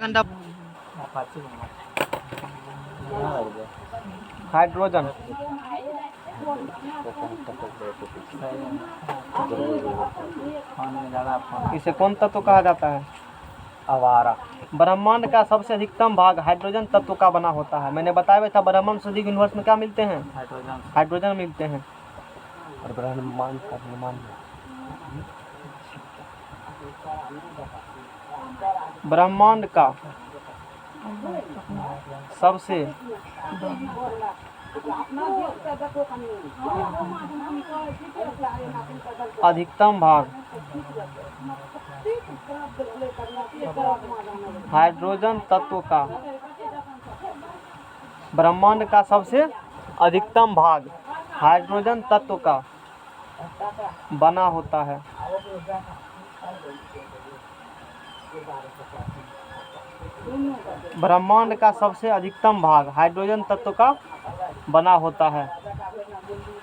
कंडा hydrogen इसे कौन तत्व कहा जाता है? आवारा। ब्रह्मांड का सबसे अधिकतम भाग हाइड्रोजन तत्व का बना होता है। मैंने बताया था ब्रह्मांड से अधिक यूनिवर्स में क्या मिलते हैं? हाइड्रोजन मिलते हैं। और ब्रह्मांड का निर्माण ब्रह्मांड का सबसे अधिकतम भाग हाइड्रोजन तत्व का ब्रह्मांड का सबसे अधिकतम भाग हाइड्रोजन तत्व का बना होता है। ब्रह्मांड का सबसे अधिकतम भाग हाइड्रोजन तत्व का बना होता है।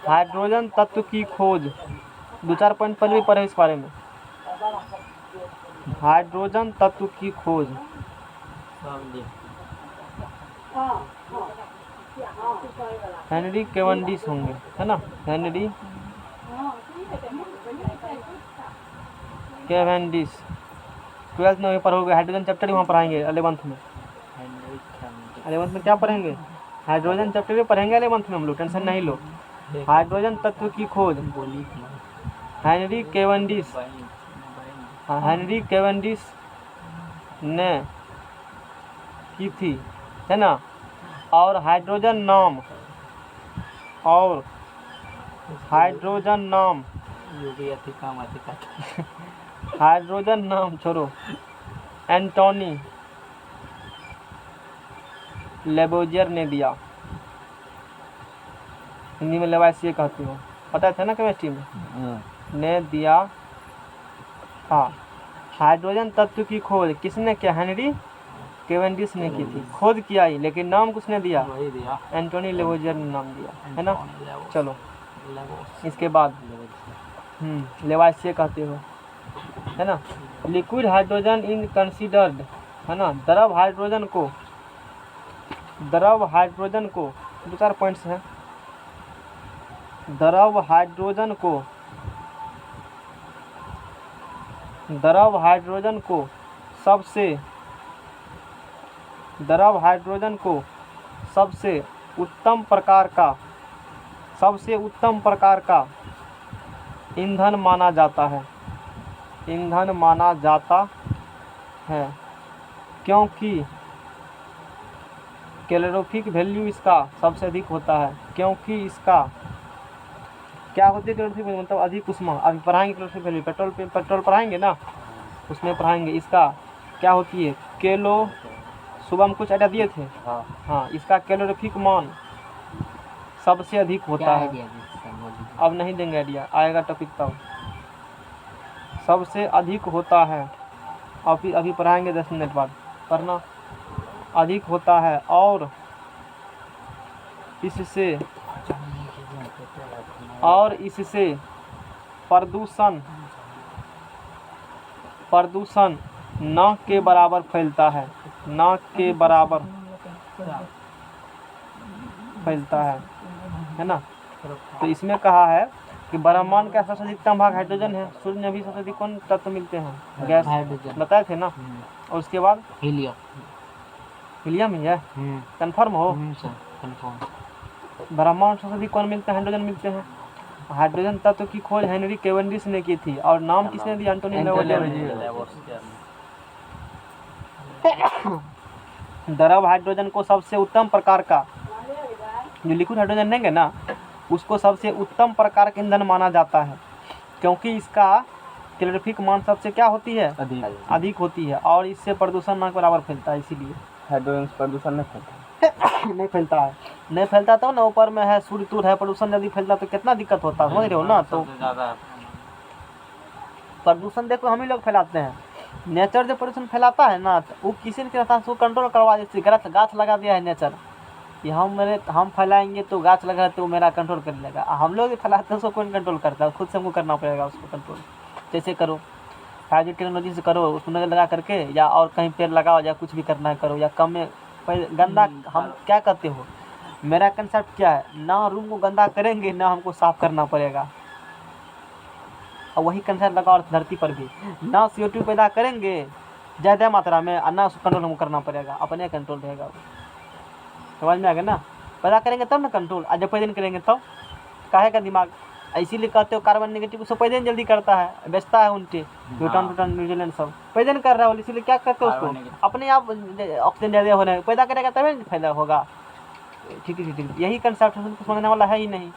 हाइड्रोजन तत्व की खोज 2-4 पॉइंट पहले भी पढ़े इस बारे में। हाइड्रोजन तत्व की खोज हेनरी कैवेंडिश होंगे, है ना? हेनरी कैवेंडिश 12th में पढ़ोगे, हाइड्रोजन चैप्टर ही वहाँ पढ़ाएंगे 11th में। 11th में क्या पढ़ेंगे? हाइड्रोजन चैप्टर भी पढ़ेंगे 11th में हम लोग, टेंशन नहीं लो। हाइड्रोजन तत्व की खोज हेनरी कैवेंडिश हेनरी कैवेंडिश ने की थी, है ना? और हाइड्रोजन नाम छोड़ो, एंटोनी लेबोजियर ने दिया। हिंदी में लेवाइसिए कहते हो, पता था ना केमिस्ट्री में? ने दिया था। हाइड्रोजन तत्व की खोज किसने किया? हेनरी कैवेंडिश ने की थी। खोज किया ही, लेकिन नाम किसने दिया? एंटोनी लेबोजियर ने नाम दिया, है ना? चलो इसके बाद लेवाइसिए कहते हो, है ना? लिक्विड हाइड्रोजन इन कंसीडर्ड, है ना? द्रव हाइड्रोजन को 2-4 पॉइंट्स हैं। द्रव हाइड्रोजन को सबसे उत्तम प्रकार का ईंधन माना जाता है क्योंकि कैलोरीफिक वैल्यू इसका सबसे अधिक होता है। क्योंकि इसका क्या होती है कैलोरीफिक वैल्यू? मतलब अधिक उष्मा। अभी पढ़ाएंगे कैलोरीफिक वैल्यू, पेट्रोल पढ़ाएंगे ना, उसमें पढ़ाएंगे। इसका क्या होती है? सुबह में कुछ आइडिया दिए थे। हाँ, इसका कैलोरीफिक मान सबसे अधिक होता है। अब नहीं देंगे आइडिया, आएगा टॉपिक तब। सबसे अधिक होता है, अभी पढ़ाएंगे 10 मिनट बाद, पढ़ना। अधिक होता है और इससे प्रदूषण न के बराबर फैलता है ना? तो इसमें कहा है कि ब्रह्मांड का सबसे अधिकतम भाग हाइड्रोजन है। सूर्य में भी सबसे अधिक कौन तत्व मिलते हैं? गैस, बताए थे ना? और उसके बाद हीलियम ही है। कंफर्म हो? ब्रह्मांड सबसे अधिक कौन मिलते हैं? हाइड्रोजन मिलते हैं। हाइड्रोजन तत्व की खोज हेनरी कैवेंडिश ने की थी और नाम किसने दिया? एंटोनी लेबोजियर। द्रव हाइड्रोजन को सबसे उत्तम प्रकार का, जो लिक्विड हाइड्रोजन लेंगे ना, उसको सबसे उत्तम प्रकार का ईंधन माना जाता है क्योंकि इसका कैलोरीफिक मान सबसे क्या होती है? अधिक होती है और इससे प्रदूषण न के बराबर फैलता है। इसीलिए हाइड्रोजन प्रदूषण नहीं फैलता तो ना, ऊपर में है सूर्य तूर है, प्रदूषण यदि फैलता तो कितना दिक्कत होता, समझ रहे हो ना? तो प्रदूषण देखो हम ही लोग फैलाते हैं। नेचर जो प्रदूषण फैलाता है ना, तो वो किसी न किसी तरह से कंट्रोल करवा देती है। गाछ लगा दिया है नेचर, कि हम फैलाएंगे तो गाछ लगा तो मेरा कंट्रोल कर लेगा। हम लोग फैलाते हैं, उसको कौन कंट्रोल करता है? खुद से हमको करना पड़ेगा उसको कंट्रोल। जैसे करो फाइव जी टेक्नोलॉजी से करो, उसको नजर लगा करके, या और कहीं पेड़ लगाओ, या कुछ भी करना है करो, या कम में पहले गंदा हम क्या करते हो। मेरा कंसेप्ट क्या है, ना रूम को गंदा करेंगे ना हमको साफ करना पड़ेगा। और वही कंसेप्ट लगाओ धरती पर भी, ना CO2 पैदा करेंगे ज़्यादा मात्रा में, और ना उसको कंट्रोल हमको करना पड़ेगा, अपने कंट्रोल रहेगा। समझ में आ गया ना, पैदा करेंगे तब ना कंट्रोल, और जब पैदा करेंगे तब काहे का दिमाग। इसीलिए कहते हो कार्बन नेगेटिव उसको पैदा जल्दी करता है, बेचता है उनके न्यूटन न्यूजीलैंड सब पैदा कर रहा है, इसीलिए क्या करते हो उसको अपने आप ऑक्सीजन ज़्यादा होने पैदा करेगा तभी फायदा होगा। ठीक है ठीक, यही कंसेप्ट है, उनको समझने वाला है ही नहीं।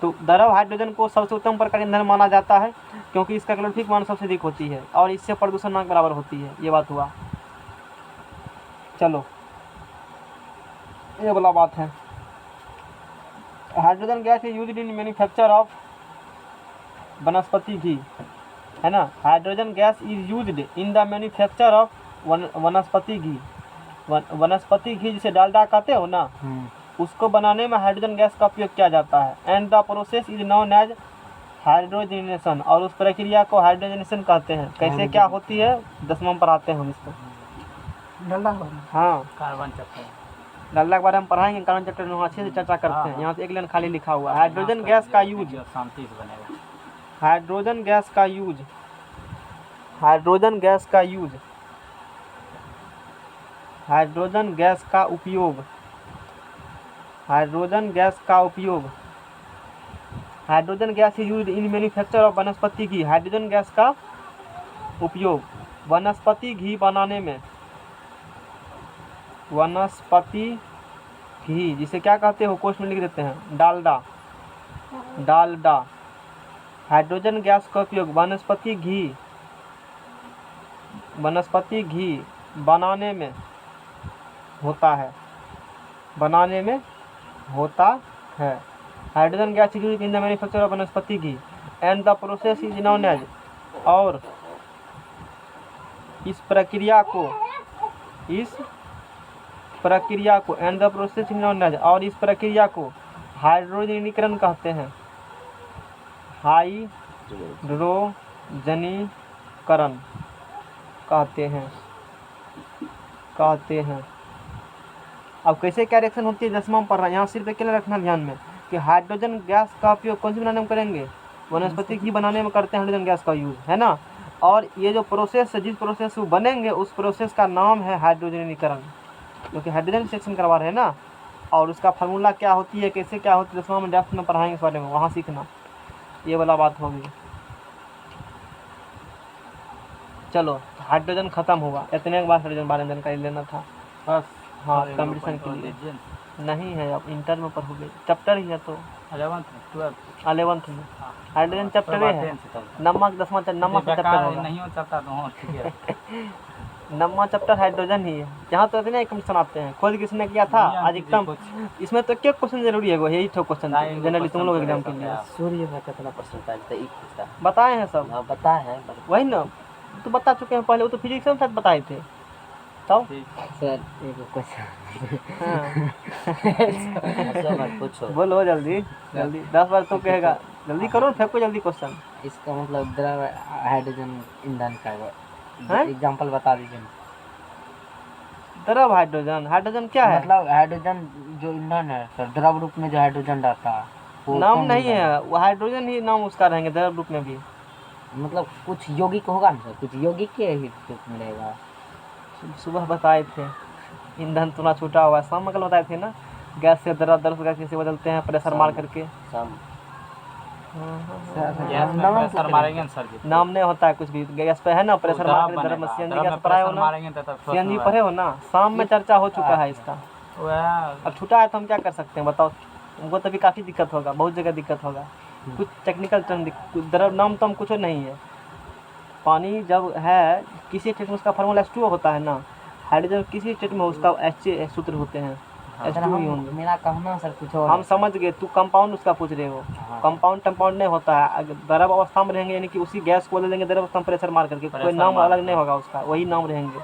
तो द्रव हाइड्रोजन को सबसे उत्तम प्रकार ईंधन माना जाता है, क्योंकि इसका कैलोरीफिक मान सबसे अधिक होती है, और इससे प्रदूषण न बराबर होती है। ये बात हुआ। चलो ये वाला बात है। Hydrogen gas is used in manufacture of vanaspati घी, है ना। Hydrogen gas is used in the manufacture of vanaspati घी। वनस्पति घी जिसे डालडा कहते हो ना, उसको बनाने में हाइड्रोजन गैस का उपयोग किया जाता है। And the process is known as hydrogenation, और उस प्रक्रिया को हाइड्रोजनेशन कहते हैं। कैसे क्या होती है 10वीं में पढ़ाते हैं हम इसको। हाँ कार्बन चैप्टर, डालडा के बारे में पढ़ाएंगे, कार्बन चैप्टर में अच्छे से चर्चा करते हैं। यहाँ से एक लाइन खाली लिखा हुआ है, हाइड्रोजन गैस का यूज, शांति से बनेगा। हाइड्रोजन गैस का यूज, हाइड्रोजन गैस का यूज, हाइड्रोजन गैस का उपयोग, हाइड्रोजन गैस का उपयोग, hydrogen gas is used in manufacture of vanaspati ghee. Hydrogen gas का उपयोग वनस्पति घी बनाने में, वनस्पति घी जिसे क्या कहते हो क्वेश्चन में लिख देते हैं, डालडा, डालडा। हाइड्रोजन गैस का उपयोग वनस्पति घी, वनस्पति घी बनाने में होता है, बनाने में होता है। Hydrogen gas is used in the manufacture of vanaspati ghee and the process is known as, और इस प्रक्रिया को, इस प्रक्रिया को, and the process is known as, और इस प्रक्रिया को हाइड्रोजनीकरण कहते हैं, हाइड्रोजनीकरण कहते हैं, कहते हैं। अब कैसे क्या रिएक्शन होती है 10वां में पढ़ रहा है, यहाँ सिर्फ अकेले रखना ध्यान में कि हाइड्रोजन गैस का उपयोग कौन सी बनाने में करेंगे, वनस्पति घी बनाने में करते हैं हाइड्रोजन गैस का यूज़, है ना। और ये जो प्रोसेस है, जिस प्रोसेस वो बनेंगे उस प्रोसेस का नाम है हाइड्रोजनीकरण, क्योंकि हाइड्रोजन सेक्शन करवा रहे हैं ना। और उसका फार्मूला क्या होती है, कैसे क्या होती है 10वां में डेप्थ में पढ़ाएंगे इस बारे में, वहाँ सीखना। ये वाला बात होगी। चलो हाइड्रोजन खत्म हुआ, इतने के बाद हाइड्रोजन बारे में जानकारी लेना था बस। हाँ कंपटीशन के लिए नहीं है, अब इंटर में पढ़ोगे, चैप्टर ही है तो 11th में हाइड्रोजन चैप्टर है। नमक 10वां नमक चैप्टर होगा, नहीं हो सकता तो ठीक है। 9वां चैप्टर हाइड्रोजन ही है। यहाँ तो इतने कंपटीशन आते हैं, खोज किसने किया था अधिकतम, इसमें तो क्या क्वेश्चन जरूरी है, यही तो क्वेश्चन जनरली तुम लोग एग्जाम के लिए। सूर्य में कितना परसेंटेज था, एक पूछता बताए हैं सब, पता है वही ना तो बता चुके हैं पहले, वो तो फिजिक्स में शायद बताए थे तब। सर एक क्वेश्चन पूछो, बोलो जल्दी जल्दी, 10 बार तो कहेगा, जल्दी करो फेंको जल्दी क्वेश्चन। इसका मतलब द्रव हाइड्रोजन ईंधन का एग्जांपल बता दीजिए। द्रव हाइड्रोजन, हाइड्रोजन क्या है, मतलब हाइड्रोजन जो ईंधन है सर, द्रव रूप में जो हाइड्रोजन रहता है वो नाम नहीं है, वो हाइड्रोजन ही नाम उसका रहेंगे द्रव रूप में भी। मतलब कुछ यौगिक होगा ना सर, कुछ यौगिक के ही रूप में रहेगा। सुबह बताए थे ईंधन थोड़ा छूटा हुआ, शाम कल बताए थे ना, गैस से द्रव, द्रव से गैस कैसे बदलते हैं प्रेशर मार करके। नाम नहीं होता है कुछ भी, गैस पे है ना प्रेशर मार करके द्रव में सीएनजी गैस पढ़ाए हो ना, सीएनजी पढ़े हो ना, शाम में चर्चा हो चुका है इसका। अब छूटा है तो हम क्या कर सकते हैं बताओ, उनको तभी काफ़ी दिक्कत होगा, बहुत जगह दिक्कत होगा। कुछ टेक्निकल टर्म, द्रव नाम तो हम कुछ नहीं है। पानी जब है किसी स्टेट में उसका फार्मूला H2O होता है ना, हाइड्रोजन किसी स्टेट में उसका HCl सूत्र होते हैं, H2O ही होंगे। मेरा कहना सर कुछ और, हम समझ गए, तू कंपाउंड उसका पूछ रहे हो। कंपाउंड टम्पाउंड नहीं होता है, अगर द्रव अवस्था में रहेंगे यानी कि उसी गैस को बदल देंगे द्रव अवस्था में प्रेशर मार करके, कोई नाम अलग नहीं होगा उसका, वही नाम रहेंगे।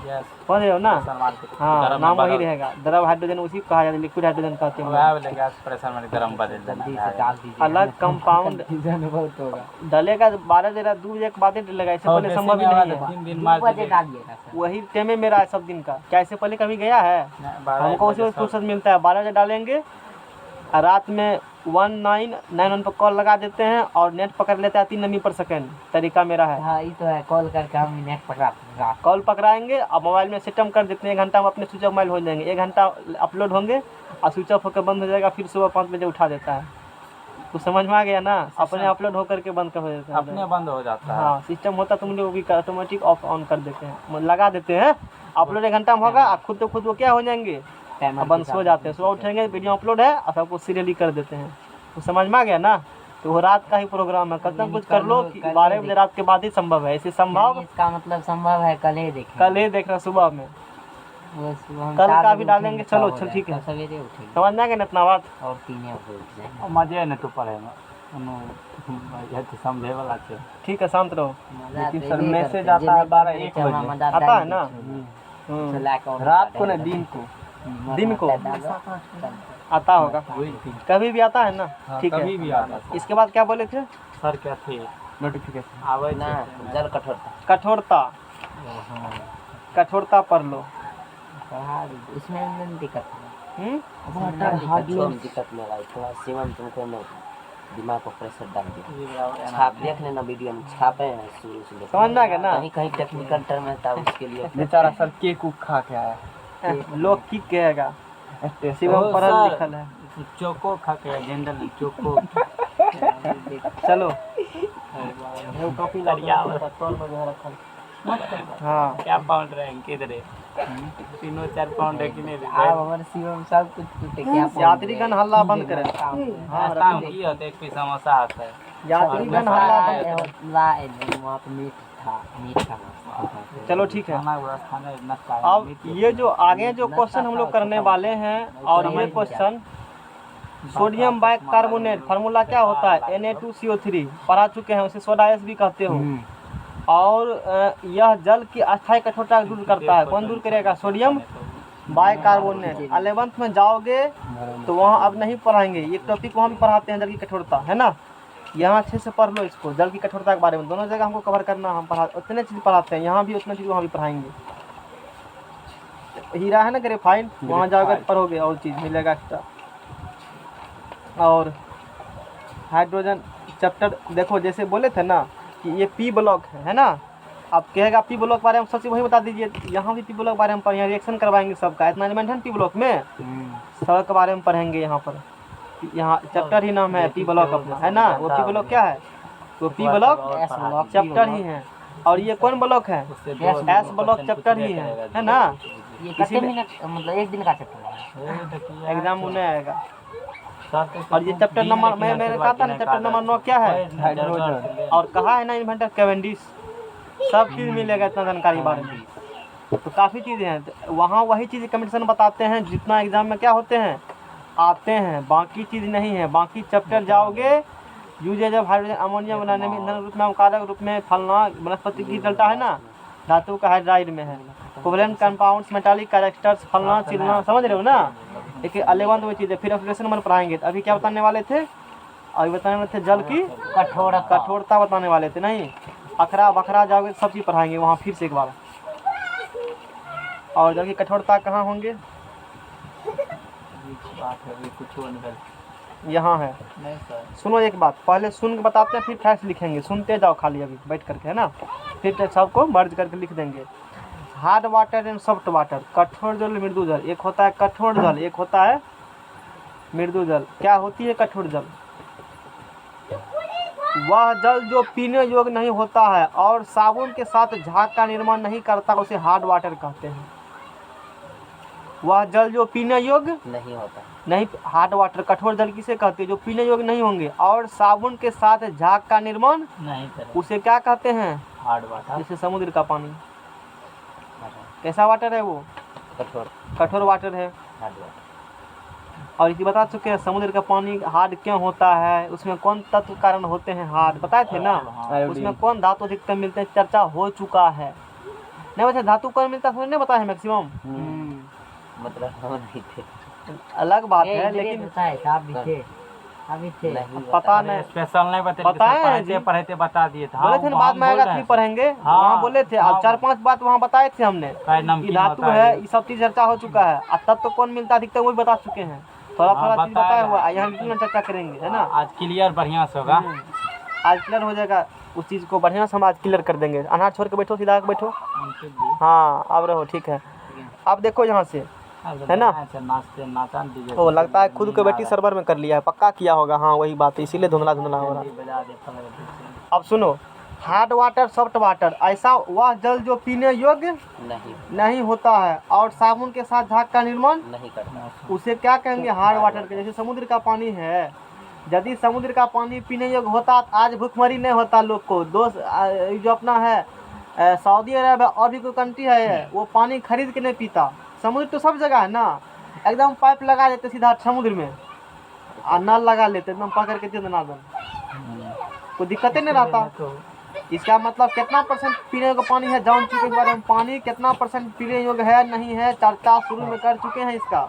गैस समझ रहे हो ना? प्रेशर मार के हाँ, गरम नाम वही बदल रहेगा। द्रव हाइड्रोजन उसी को कहा जाता है, लिक्विड हाइड्रोजन कहते हैं। वह वाले गैस प्रेशर में गरम बदल जल्दी देना से डाल दीजिए। अलग कंपाउंड कंफ्यूजन बहुत होगा। डलेगा 12 दूध एक बाद डलेगा, इससे पहले संभव ही नहीं है। 3 दिन 2 मार बजे डालिएगा सर। वही टेमे मेरा है सब दिन का, क्या इससे पहले कभी गया है? हमको उसी वक्त फुर्सत मिलता है, 12 बजे डालेंगे और रात में 1991 पर कॉल लगा देते हैं और नेट पकड़ लेता है 3 MB/s। तरीका मेरा है, हाँ ये तो है, कॉल करके हम नेट पकड़ाते हैं। कॉल पकड़ाएंगे और मोबाइल में सिस्टम कर देते हैं, 1 घंटा में अपने स्विच ऑफ मोबाइल हो जाएंगे, 1 घंटा अपलोड होंगे और स्विच ऑफ होकर बंद हो जाएगा, फिर सुबह 5 बजे उठा देता है। तो समझ में आ गया ना? अपने अपलोड होकर के बंद कर देता है, अपने बंद हो जाता है। हाँ सिस्टम होता तुम लोग भी ऑटोमेटिक ऑफ ऑन कर देते हैं, लगा देते हैं। अपलोड 1 घंटा में होगा और खुद तो खुद वो क्या हो जाएंगे, टाइमर बंद सो जाते हैं। सुबह उठेंगे वीडियो अपलोड है और सबको सीरियली कर देते हैं। तो समझ में आ गया ना? तो वो रात का ही प्रोग्राम है, कल कुछ कर लो कि 12 बजे रात के बाद ही संभव है। ऐसे संभव इसका मतलब संभव है कल ही देखें। कल ही देखना सुबह में, वो सुबह हम कल 4 का बजे भी डालेंगे। उठेंगे, चलो तो चल ठीक है, सवेरे उठेंगे समझ में आ गया ना इतना बात? और 3 बजे उठ जाएंगे। और मजे नहीं तो पड़े में ये तो समझे वाला है। ठीक है, शांत रहो। मजा लेकिन तो सर ये मैसेज करते हैं, आता है जिन्हें 12-1 चलना बजे। मजा आता है ना? चला के और रात को डालेगा। नहीं, दिन को। दिन को डालो। आता होगा, वही थी। कभी भी आता है ना? ठीक कभी है, भी आता है। इसके बाद क्या बोले थे? सर क्या थे नोटिफिकेशन, आवे ना जल कठोरता। कठोरता, कठोरता पढ़ लो। उसमें नहीं दिक्कत है। दिक्कत नहीं भाई, थोड़ा शिवम तुमको ना दिमाग को प्रेशर डाल दिया। छाप देख लेना वीडियो में, छापे हैं शुरू से लेकर। समझ में आ गया ना? कहीं कहीं टेक्निकल टर्म है तब उसके लिए बेचारा सर केक उक खा के आया। लोग की कहेगा शिवम पढ़ल लिखल है। चोको खा के जनरल चोको। चलो कॉफी लड़िया हाँ, क्या पाउंड रैंक किधर है? 3-4 पाउंड है कि नहीं? आप हमारे शिवम सब कुछ पूछे क्या यात्रीगण हल्ला बंद करें। नाश्ता में की होता है, एक पीस समोसा आता है। यात्रीगण हल्ला बंद करें। वहाँ पे मीट था नाश्ता। चलो ठीक है। खाना व्यवस्था में नाश्ता है। अब ये जो आगे जो क्वेश्चन हम लोग करने वाले हैं, और ये क्वेश्चन सोडियम बाइकार्बोनेट फार्मूला क्या होता है? Na2CO3 पढ़ा चुके हैं, उसे सोडा एस भी कहते हो। और यह जल की अस्थायी कठोरता दूर करता है। कौन दूर करेगा? Sodium bicarbonate. 11th में जाओगे तो वहाँ अब नहीं पढ़ाएंगे, ये टॉपिक वहाँ भी पढ़ाते हैं, जल की कठोरता, है ना? यहाँ अच्छे से पढ़ लो इसको, जल की कठोरता के बारे में। दोनों जगह हमको कवर करना, हम पढ़ा उतने चीज़ पढ़ाते हैं, यहाँ भी उतने चीज़ वहाँ भी पढ़ाएंगे। हीरा है ना ग्रेफाइन, वहाँ जाओगे तो पढ़ोगे और चीज़ मिलेगा एक्स्ट्रा। और हाइड्रोजन चैप्टर देखो, जैसे बोले थे ना कि ये पी ब्लॉक है ना? आप कहेगा पी ब्लॉक बारे में सबसे वही बता दीजिए। यहाँ भी पी ब्लॉक बारे में पढ़ेंगे, रिएक्शन करवाएंगे सबका। इतना एलिमेंट है ना पी ब्लॉक में, सब के बारे में पढ़ेंगे यहाँ पर। यहाँ चैप्टर ही नाम है पी ब्लॉक अपना, है ना? वो पी ब्लॉक क्या है? वो पी ब्लॉक चैप्टर ही है। और ये कौन ब्लॉक है? एस ब्लॉक चैप्टर ही है ना? ये कितने मिनट मतलब 1 दिन का चैप्टर है? एग्जाम में नहीं आएगा। और ये चैप्टर नंबर मैंने कहा था ना, चैप्टर नंबर 9 क्या है? हाइड्रोजन। और कहा है ना इन्वेंटर कैवेंडिश। सब चीज़ मिलेगा इतना जानकारी बारे में, तो काफ़ी चीज़ें हैं। तो वहाँ वही चीज़ कंपटीशन बताते हैं जितना एग्जाम में क्या होते हैं, आते हैं, बाकी चीज़ नहीं है। बाकी चैप्टर जाओगे, यूजेज ऑफ हाइड्रोजन अमोनिया बनाने में, ईंधन रूप में, कारक रूप में, फलना वनस्पति की डलता है ना, धातु का हाइड्राइड में है। कोवलेंट कंपाउंड्स, मेटालिक कैरेक्टर्स, फलना चिलना, समझ रहे हो ना? एक 11th वो चीज़ है। फिर ऑक्सीडेशन नंबर पढ़ाएंगे। तो अभी क्या बताने वाले थे? अभी बताने वाले थे जल की कठोरता बताने वाले थे। नहीं, अखरा बखरा जाओगे सब चीज़ पढ़ाएंगे वहाँ फिर से एक बार। और जल की कठोरता कहाँ होंगे? यहाँ है। सुनो एक बात, पहले सुन के बताते हैं, फिर फैक्ट लिखेंगे। सुनते जाओ खाली अभी बैठ करके, है ना? फिर सबको मर्ज करके लिख देंगे। Hard water and soft water, कठोर जल मृदु जल। एक होता है कठोर जल, एक होता है मृदु जल। क्या होती है कठोर जल? वह जल जो पीने योग्य नहीं होता है और साबुन के साथ झाग का निर्माण नहीं करता, उसे हार्ड वाटर कहते हैं। वह जल जो पीने योग्य नहीं होता, नहीं, हार्ड वाटर कठोर जल किसे कहते हैं? जो पीने योग्य नहीं होंगे और साबुन के साथ झाग का निर्माण नहीं करे, उसे क्या कहते हैं? Hard water. जैसे समुद्र का पानी कैसा वाटर है? वो कठोर वाटर है। Hard water. और इसी बता चुके हैं समुद्र का पानी हार्ड क्यों होता है, उसमें कौन तत्व कारण होते हैं हार्ड, बताए थे ना? उसमें कौन धातु अधिकतम मिलते हैं, चर्चा हो चुका है। नहीं वैसे धातु कौन मिलता है नहीं बताया है मैक्सिमम, मतलब हम नहीं थे। अलग बात ये है इधर लेकिन होता है, आप भी थे, अभी थे। नहीं पता नहीं स्पेशल नहीं बताए हैं पढ़ते जी। बता दिए थे। बोले थे ना बाद में आएगा फिर पढ़ेंगे, हाँ, वहाँ बोले थे। अब हाँ। 4-5 बात वहाँ बताए थे हमने, काय ये नमकीन धातु होता है, ये सब चीज चर्चा हो चुका है। अब तब तो कौन मिलता अधिकतर वही बता चुके हैं, थोड़ा हाँ, थोड़ा चीज बताया बताया हुआ है। है, यहाँ डिटेल में चर्चा करेंगे है ना। आज क्लियर बढ़िया से होगा। आज क्लियर हो जाएगा उस चीज को, बढ़िया से हम आज क्लियर कर देंगे। अनाज छोड़ के बैठो, सीधा आके बैठो। हाँ अब रहो, ठीक है। अब देखो यहाँ से है ना, नाचते नाचा दीजिए। वो लगता है खुद को बैठी सर्वर में कर लिया है, पक्का किया होगा। हाँ वही बात है, इसीलिए धुंधला धुंधला हो रहा है। अब सुनो, हार्ड वाटर सॉफ्ट वाटर, ऐसा वह जल जो पीने योग्य नहीं नहीं होता है और साबुन के साथ झाग का निर्माण नहीं करता। उसे क्या कहेंगे, हार्ड वाटर के। जैसे समुद्र का पानी है, यदि समुद्र का पानी पीने योग्य होता तो आज भूखमरी नहीं होता लोग को। जो अपना है सऊदी अरब और भी कोई कंट्री है, वो पानी खरीद के नहीं पीता। समुद्र तो सब जगह है ना, एकदम पाइप लगा देते सीधा समुद्र में, और नल लगा लेते एकदम पकड़ के दे देना, कोई दिक्कत ही नहीं रहता। इसका मतलब कितना परसेंट पीने योग्य पानी है जान चुके के बारे में। पानी कितना परसेंट पीने योग्य है नहीं है चर्चा शुरू में कर चुके हैं। इसका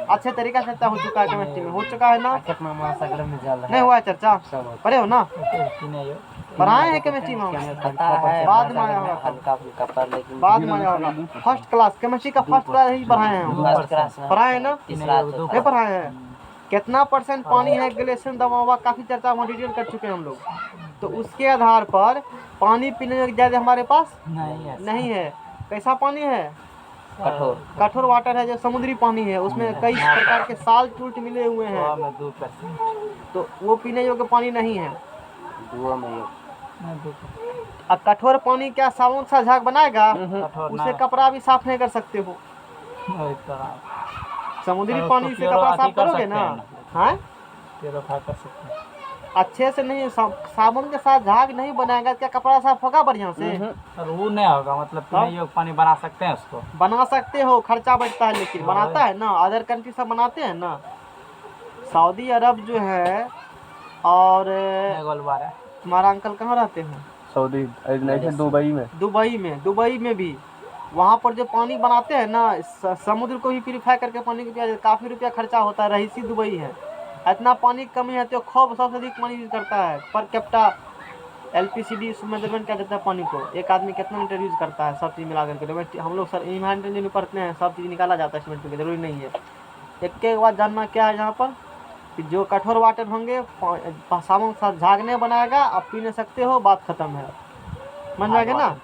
अच्छे तरीके से चर्चा हो चुका है, केमिस्ट्री में हो चुका है ना। कितना महासागर में जल नहीं हुआ है चर्चा, पढ़े हो ना, पढ़ाए हैं केमिस्ट्री में, पता है बाद में आया होगा, हल्का फुल्का पर, लेकिन बाद में आया होगा। फर्स्ट क्लास केमिस्ट्री का फर्स्ट क्लास ही पढ़ाए हैं हम, फर्स्ट क्लास में पढ़ाए हैं ना, तीसरा नहीं पढ़ाए हैं। कितना परसेंट पानी है ग्लेशियर दबा हुआ, काफी चर्चा वहाँ डिटेल कर चुके हैं हम लोग। तो उसके आधार पर पानी पीने योग्य ज्यादा हमारे पास नहीं है। कैसा पानी है, कठोर कठोर वाटर है, जो समुद्री पानी है, उसमें कई प्रकार के साल्ट टूल्ट मिले हुए हैं, तो वो पीने योग्य पानी नहीं है। दुआ में ये अब कठोर पानी क्या साबुन सा झाग बनाएगा, उसे कपड़ा भी साफ नहीं कर सकते हो। समुद्री पानी से कपड़ा साफ करोगे ना, हाँ अच्छे से नहीं, साबुन के साथ झाग नहीं बनाएगा, क्या कपड़ा साफ होगा बढ़िया से? वो नहीं होगा, मतलब पीने योग्य पानी बना सकते हैं उसको, बना सकते हो, खर्चा बचता है, लेकिन बनाता है ना, अदर कंट्री सब बनाते हैं ना। सऊदी अरब जो है, और तुम्हारा अंकल कहाँ रहते हैं? सऊदी दुबई में। दुबई में भी वहाँ पर जो पानी बनाते हैं ना, समुद्र को ही प्यूरिफाई करके पानी को पिया, काफ़ी रुपया खर्चा होता है। रईसी दुबई है, इतना पानी की कमी है तो खूब सबसे अधिक पानी यूज करता है। पर कैप्टा LPCD मेजरमेंट क्या देता है पानी को, एक आदमी कितना लीटर यूज करता है, सब चीज़ मिला करके। हम लोग सर इन्वायरमेंट पढ़ते हैं, सब चीज़ निकाला जाता है इसमें, जरूरी नहीं है। एक बात जानना क्या है यहाँ पर, कि जो कठोर वाटर होंगे साबुन साथ झाग नहीं बनाएगा, आप पी नहीं सकते हो, बात खत्म है, समझ में आ गया ना।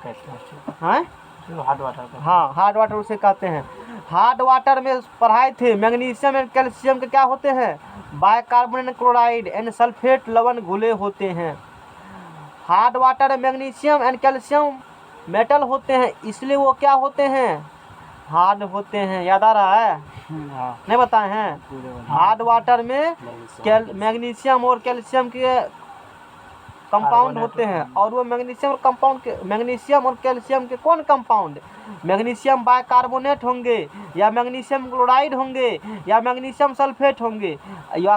हाँ हार्ड वाटर, हाँ हार्ड वाटर उसे कहते हैं। हार्ड वाटर में पढ़ाए थे मैग्नीशियम एंड कैल्शियम के क्या होते हैं, बाइकार्बोनेट क्लोराइड एंड सल्फेट लवण घुले होते हैं। हार्ड वाटर में मैग्नीशियम एंड कैल्शियम मेटल होते हैं, इसलिए वो क्या होते हैं, हार्ड होते हैं। याद आ रहा है, नहीं बताए हैं? हार्ड वाटर में मैग्नीशियम और कैल्शियम के कंपाउंड होते हैं, और वो मैग्नीशियम और कैल्शियम के कौन कंपाउंड, मैग्नीशियम बाइकार्बोनेट होंगे, या मैग्नीशियम क्लोराइड होंगे, या मैग्नीशियम सल्फेट होंगे, या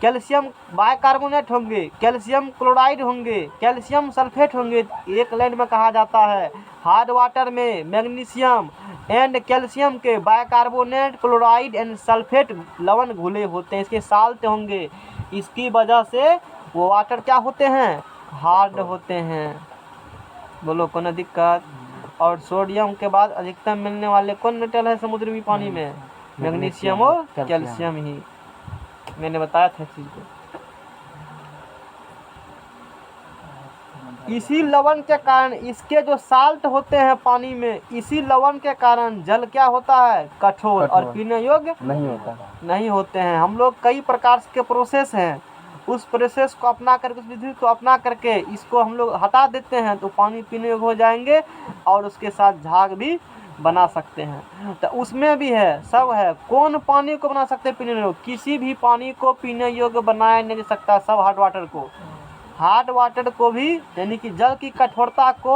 कैल्शियम बाइकार्बोनेट होंगे, कैल्शियम क्लोराइड होंगे, कैल्शियम सल्फेट होंगे। एक लाइन में कहा जाता है हार्ड वाटर में मैग्नीशियम एंड कैल्शियम के बाइकार्बोनेट क्लोराइड एंड सल्फेट लवण घुले होते हैं, इसके साल्ट होंगे। इसकी वजह से वो वाटर क्या होते हैं, हार्ड होते हैं। बोलो कौन दिक्कत? और सोडियम के बाद अधिकतम मिलने वाले कौन मेटल है समुद्री पानी में, मैग्नीशियम और कैल्शियम ही। मैंने बताया था चीज को। इसी लवण के कारण, इसके जो साल्ट होते हैं पानी में, इसी लवण के कारण जल क्या होता है, कठोर और पीने योग्य नहीं होते हैं। हम लोग कई प्रकार के प्रोसेस हैं, उस प्रोसेस को अपना करके, उस विधि को अपना करके इसको हम लोग हटा देते हैं, तो पानी पीने योग्य हो जाएंगे, और उसके साथ झाग भी बना सकते हैं। तो उसमें भी है, सब है। कौन पानी को बना सकते हैं पीने योग्य? किसी भी पानी को पीने योग्य बनाया नहीं जा सकता, सब हार्ड वाटर को। हार्ड वाटर को भी, यानी कि जल की कठोरता को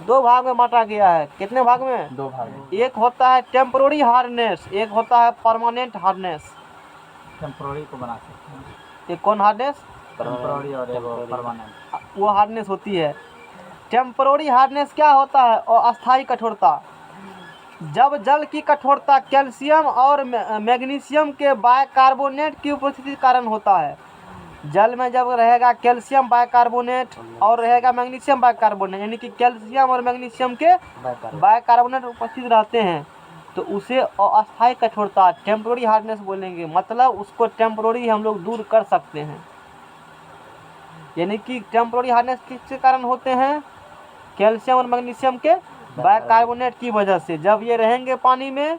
2 भाग में बांटा गया है। कितने भाग में? 2 भाग में। एक होता है टेम्पोररी हार्डनेस, एक होता है परमानेंट हार्डनेस। टेम्पोररी को बना सकते हैं, एक कौन हार्डनेस? टेम्पोररी और परमानेंट। वो हार्डनेस होती है। टेम्पररी हार्डनेस क्या होता है और अस्थायी कठोरता। जब जल की कठोरता कैल्शियम और मैग्नीशियम के बाइकार्बोनेट की उपस्थिति के कारण होता है। जल में जब रहेगा कैल्शियम बाइकार्बोनेट और रहेगा मैग्नीशियम बाइकार्बोनेट, यानी कि कैल्शियम और मैग्नीशियम के बाइकार्बोनेट उपस्थित रहते हैं, तो उसे अस्थायी कठोरता टेम्पररी हार्डनेस बोलेंगे। मतलब उसको टेम्पररी हम लोग दूर कर सकते हैं। यानी कि टेम्पररी हार्डनेस किसके कारण होते हैं? कैल्शियम और मैग्नीशियम के बाइकार्बोनेट की वजह से। जब ये रहेंगे पानी में,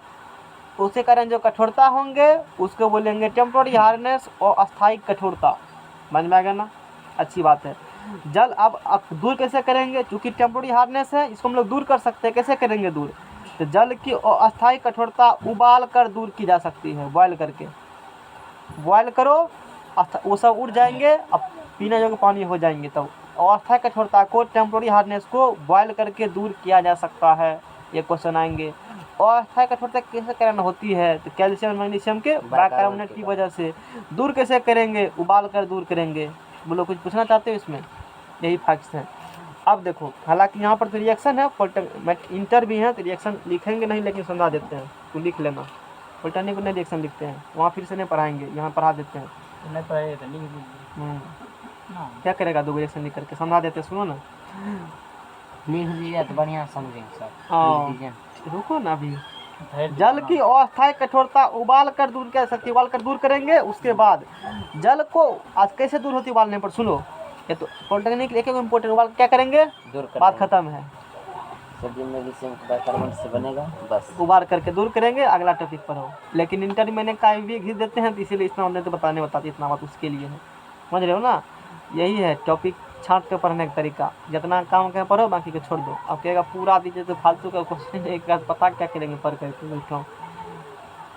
उसके कारण जो कठोरता होंगे उसको बोलेंगे टेम्पररी हार्डनेस और अस्थायी कठोरता। समझ में आ गया ना? अच्छी बात है। जल अब दूर कैसे करेंगे? चूँकि टेम्पररी हार्डनेस है, इसको हम लोग दूर कर सकते हैं। कैसे करेंगे दूर? तो जल की अस्थायी कठोरता उबाल कर दूर की जा सकती है। बॉयल करके, बॉयल करो, वो सब उड़ जाएंगे, अब पीने योग्य पानी हो जाएंगे। तब अस्थायी कठोरता को, टेम्पररी हार्डनेस को बॉयल करके दूर किया जा सकता है। ये क्वेश्चन आएंगे। और अस्थायी कठोरता कैसे कारण होती है? तो कैल्शियम मैग्नीशियम के बाइकार्बोनेट की वजह से। दूर कैसे करेंगे? उबाल कर दूर करेंगे। बोलो कुछ पूछना चाहते हो इसमें? यही फैक्ट्स हैं। अब देखो, हालांकि यहाँ पर तो रिएक्शन है, इंटर भी है, तो रिएक्शन लिखेंगे नहीं, लेकिन समझा देते हैं, तो लिख लेना। पॉलिटेक्निक में नहीं रिएक्शन लिखते हैं, वहाँ फिर से नहीं पढ़ाएंगे, यहाँ पढ़ा देते हैं। नहीं पढ़ाइए तो लिख दीजिए। क्या करेगा? दो रिएक्शन लिख करके समझा देते, सुनो ना। लिख दीजिए तो बढ़िया समझेंगे सर। हाँ। लिख दीजिए। रुको ना अभी। जल की अस्थायी कठोरता उबाल कर दूर कर सकती है। उबाल कर दूर करेंगे, उसके बाद जल को आज कैसे दूर होती है उबालने पर? सुनो, ये तो पॉलिटेक्निक एक इम्पोर्टेंट। उबाल क्या करेंगे? दूर कर बात खत्म है। सोडियम मैग्नीशियम बाइकार्बोनेट से बनेगा, बस उबाल करके दूर करेंगे, अगला टॉपिक पर हो। लेकिन इंटर मैंने का भी घिस देते हैं, तो इसीलिए इतना हमने तो बताती इतना बात उसके लिए है। समझ रहे हो ना? यही है टॉपिक छांट के पढ़ने का तरीका। जितना काम करें पढ़ो, बाकी को छोड़ दो। अब कहेगा पूरा दीजिए तो फालतू का क्वेश्चन एक पता क्या करेंगे पढ़ करके बैठो।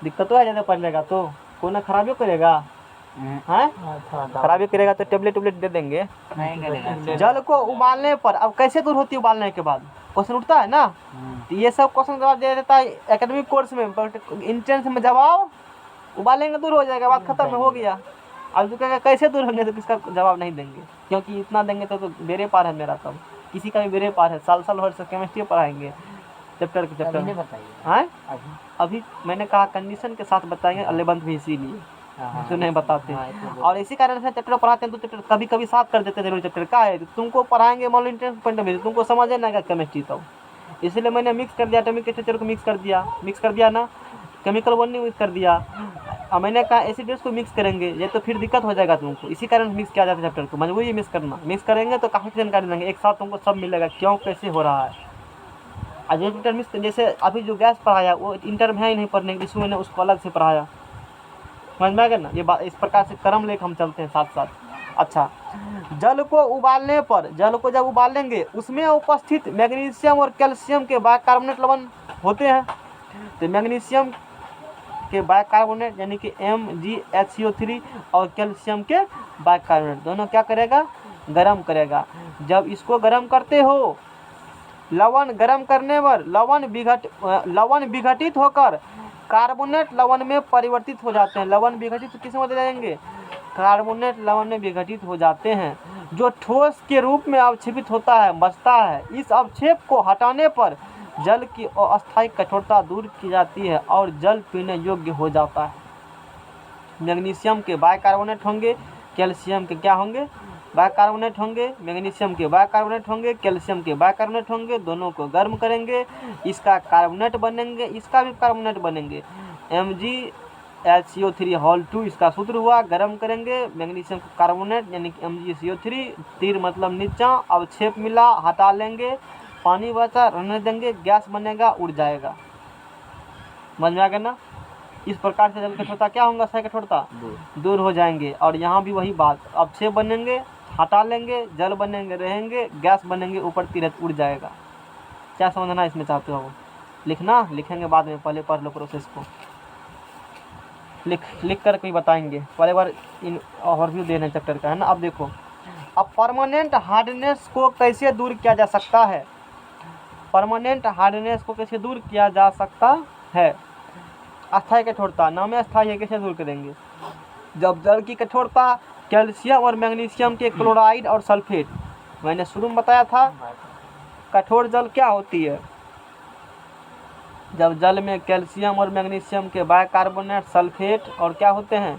दिक्कत तो है ज़्यादा पढ़ने का, तो कोई ना खराबी करेगा, हैं? खराबी करेगा तो टेबलेट दे देंगे। नहीं करेगा। जल को उबालने पर अब कैसे दूर होती है? उबालने के बाद क्वेश्चन उठता है ना, तो ये सब क्वेश्चन जवाब दे देता है एकेडमिक कोर्स में, बट इंट्रेंस में जवाब उबालेंगे दूर हो जाएगा, बात खत्म हो गया। अब जो कहेगा कैसे दूर होंगे, तो किसका जवाब नहीं देंगे, क्योंकि इतना देंगे तो बेरे पार है मेरा। तब किसी का भी बेरे पार है। साल वर्ष केमिस्ट्री पढ़ाएंगे चैप्टर के चैप्टर में। हाँ, अभी मैंने कहा कंडीशन के साथ बताएंगे, 11th भी इसीलिए तो नहीं बताते। और इसी कारण से चैप्टर पढ़ाते हैं, तो चैप्टर कभी कभी साथ कर देते हैं। चैप्टर का है तुमको पढ़ाएंगे मान लो इंट्रेंस पॉइंट में, तुमको समझे ना केमिस्ट्री, तो इसलिए मैंने मिक्स कर दिया। एटॉमिक स्ट्रक्चर को मिक्स कर दिया ना, केमिकल बॉन्डिंग मिक्स कर दिया। और मैंने कहा एसिड को मिक्स करेंगे, ये तो फिर दिक्कत हो जाएगा तुमको। इसी कारण मिक्स किया जाता है चैप्टर को, मजबूरी मिक्स करना। मिक्स करेंगे तो काफ़ी जानकारी देंगे, एक साथ तुमको सब मिलेगा क्यों कैसे हो रहा है। आज इंटर मिक्स, जैसे अभी जो गैस पढ़ाया वो इंटर में है ही नहीं पढ़ने के, इसमें मैंने उसको अलग से पढ़ाया। समझ में आ गया ना? ये बात इस प्रकार से क्रम लेकर हम चलते हैं साथ साथ। अच्छा, जल को उबालने पर, जल को जब उबालेंगे उसमें उपस्थित मैग्नीशियम और कैल्शियम के बाइकार्बोनेट लवण होते हैं। तो मैग्नीशियम के बाइकार्बोनेट यानी कि MgHCO3 और कैल्शियम के बाइकार्बोनेट दोनों क्या करेगा? गरम करेगा। जब इसको गरम करते हो, लवण गरम करने पर लवण विघटित होकर कार्बोनेट लवण में परिवर्तित हो जाते हैं। लवण विघटित किस में जाएंगे? कार्बोनेट लवण में विघटित हो जाते हैं, जो ठोस के रूप में अवक्षेपित होता है, बचता है। इस अवक्षेप को हटाने पर जल की अस्थायी कठोरता दूर की जाती है और जल पीने योग्य हो जाता है। मैग्नीशियम के बाइकार्बोनेट होंगे, कैल्शियम के क्या होंगे? बाइकार्बोनेट होंगे। मैग्नीशियम के बाइकार्बोनेट होंगे, कैल्शियम के बाइकार्बोनेट होंगे। दोनों को गर्म करेंगे, इसका कार्बोनेट बनेंगे, इसका भी कार्बोनेट बनेंगे। MgHCO3 इसका सूत्र हुआ। गर्म करेंगे मैग्नीशियम कार्बोनेट यानी कि MgCO3, तीर मतलब नीचा, अवक्षेप मिला, हटा लेंगे, पानी बचा रहने देंगे, गैस बनेगा, उड़ जाएगा। समझ में आ गया ना? इस प्रकार से जल कठोरता क्या होगा? अस्थायी कठोरता दूर हो जाएंगे। और यहाँ भी वही बात, अवक्षेप बनेंगे, हटा लेंगे, जल बनेंगे, रहेंगे, गैस बनेंगे, ऊपर तीरथ उड़ जाएगा। क्या समझना इसमें चाहते हो? लिखना, लिखेंगे बाद में, पहले पढ़ लो प्रोसेस को। लिख कर कोई बताएंगे, पहले बार इन ओवरव्यू देना चैप्टर का है ना। अब देखो, अब परमानेंट हार्डनेस को कैसे दूर किया जा सकता है? परमानेंट हार्डनेस को कैसे दूर किया जा सकता है? अस्थायी कठोरता, नाम है अस्थायी है, कैसे दूर करेंगे? जब जल की कठोरता कैल्शियम और मैग्नीशियम के क्लोराइड और सल्फेट, मैंने शुरू में बताया था, कठोर जल क्या होती है? जब जल में कैल्शियम और मैग्नीशियम के बाइकार्बोनेट, सल्फेट और क्या होते हैं,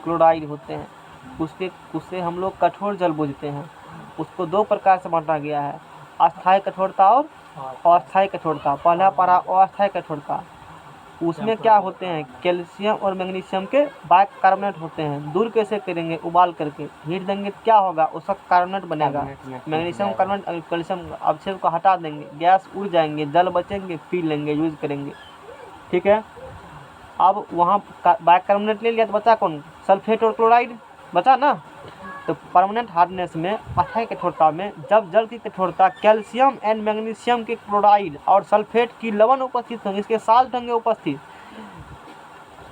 क्लोराइड होते हैं, उससे हम लोग कठोर जल बुझते हैं। उसको दो प्रकार से बांटा गया है, अस्थायी कठोरता और अस्थायी कठोरता। पहला पारा अस्थायी कठोरता, उसमें क्या होते हैं, कैल्शियम और मैग्नीशियम के बाइकार्बोनेट होते हैं। दूर कैसे करेंगे? उबाल करके हीट देंगे, क्या होगा, उसका कार्बोनेट बनेगा, मैग्नीशियम कार्बोनेट, कैल्शियम अवक्षेप को हटा देंगे, गैस उड़ जाएंगे, जल बचेंगे, पी लेंगे, यूज करेंगे। ठीक है, अब वहाँ बाइकार्बोनेट ले लिया तो बचा कौन, सल्फेट और क्लोराइड बचा ना। तो परमानेंट हार्डनेस में, अस्थायी कठोरता में, जब जल की कठोरता कैल्शियम एंड मैग्नीशियम के क्लोराइड और सल्फेट की लवण उपस्थित होंगे, इसके साल्ट होंगे उपस्थित,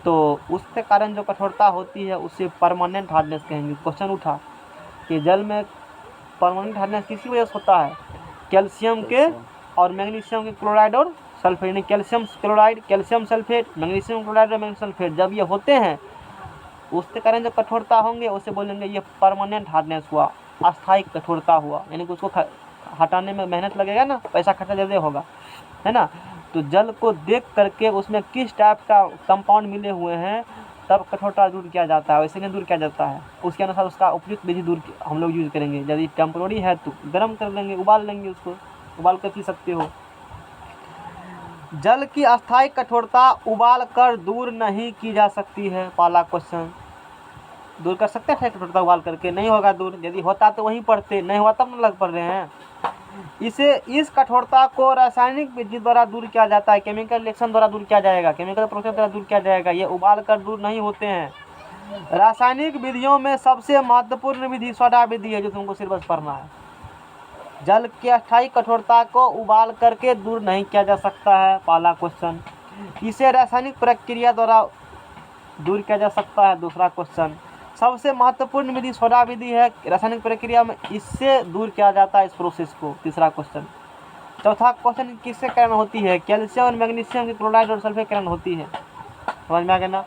तो उसके कारण जो कठोरता होती है उसे परमानेंट हार्डनेस कहेंगे। क्वेश्चन उठा कि जल में परमानेंट हार्डनेस किसी वजह से होता है, कैल्शियम के और मैग्नीशियम के क्लोराइड और सल्फेट, यानी calcium chloride, calcium sulphate, magnesium chloride और मैग्नीशियम सल्फेट, जब ये होते हैं उसके कारण जो कठोरता होंगे उसे बोलेंगे ये परमानेंट हार्डनेस हुआ, अस्थायी कठोरता हुआ। यानी कि उसको हटाने में मेहनत लगेगा ना, पैसा खर्चा ज़्यादा होगा, है ना। तो जल को देख करके उसमें किस टाइप का कंपाउंड मिले हुए हैं तब कठोरता दूर किया जाता है, वैसे नहीं दूर किया जाता है। उसके अनुसार उसका उपयुक्त विधि दूर हम लोग यूज़ करेंगे। यदि टेम्पोररी है तो गर्म कर लेंगे, उबाल लेंगे, उसको उबाल कर पी सकते हो। जल की अस्थायी कठोरता उबाल कर दूर नहीं की जा सकती है। पहला क्वेश्चन, दूर कर सकते हैं कठोरता उबाल करके? नहीं होगा दूर, यदि होता तो वहीं पढ़ते, नहीं हुआ तब न लग पड़ रहे हैं। इस कठोरता को रासायनिक विधि द्वारा दूर किया जाता है, केमिकल रिएक्शन द्वारा दूर किया जाएगा, केमिकल प्रोसेस द्वारा दूर किया जाएगा। ये उबाल कर दूर नहीं होते हैं। रासायनिक विधियों में सबसे महत्वपूर्ण विधि सोडा विधि है, जो तुमको सिलेबस पढ़ना है। जल की अस्थायी कठोरता को उबाल करके दूर नहीं किया जा सकता है, पहला क्वेश्चन। इसे रासायनिक प्रक्रिया द्वारा दूर किया जा सकता है, दूसरा क्वेश्चन। सबसे महत्वपूर्ण विधि सोडा विधि है, रासायनिक प्रक्रिया में इससे दूर किया जाता है इस प्रोसेस को, तीसरा क्वेश्चन। चौथा क्वेश्चन, किससे कारण होती है? कैल्शियम और मैग्नीशियम की क्लोराइड और सल्फेट कारण होती है। समझ में आ गया ना।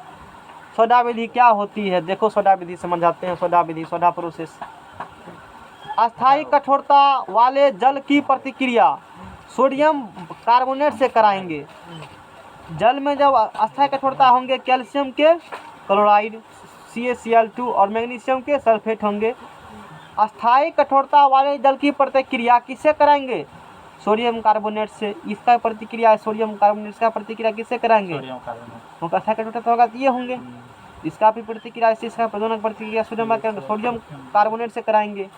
सोडा विधि क्या होती है? देखो सोडा विधि समझाते हैं। सोडा विधि, सोडा प्रोसेस। अस्थायी कठोरता वाले जल की प्रतिक्रिया सोडियम कार्बोनेट से कराएंगे। जल में जब अस्थायी कठोरता होंगे कैल्शियम के क्लोराइड CaCl2 और मैग्नीशियम के सल्फेट होंगे। अस्थायी कठोरता वाले जल की प्रतिक्रिया किससे कराएंगे? सोडियम कार्बोनेट से। इसका प्रतिक्रिया सोडियम कार्बोनेट का प्रतिक्रिया किससे कराएंगे? उनका अस्थायी कठोरता होगा तो ये होंगे। इसका भी प्रतिक्रिया, इसका प्रदोनक प्रतिक्रिया सोडियम कार्बोनेट से कराएंगे।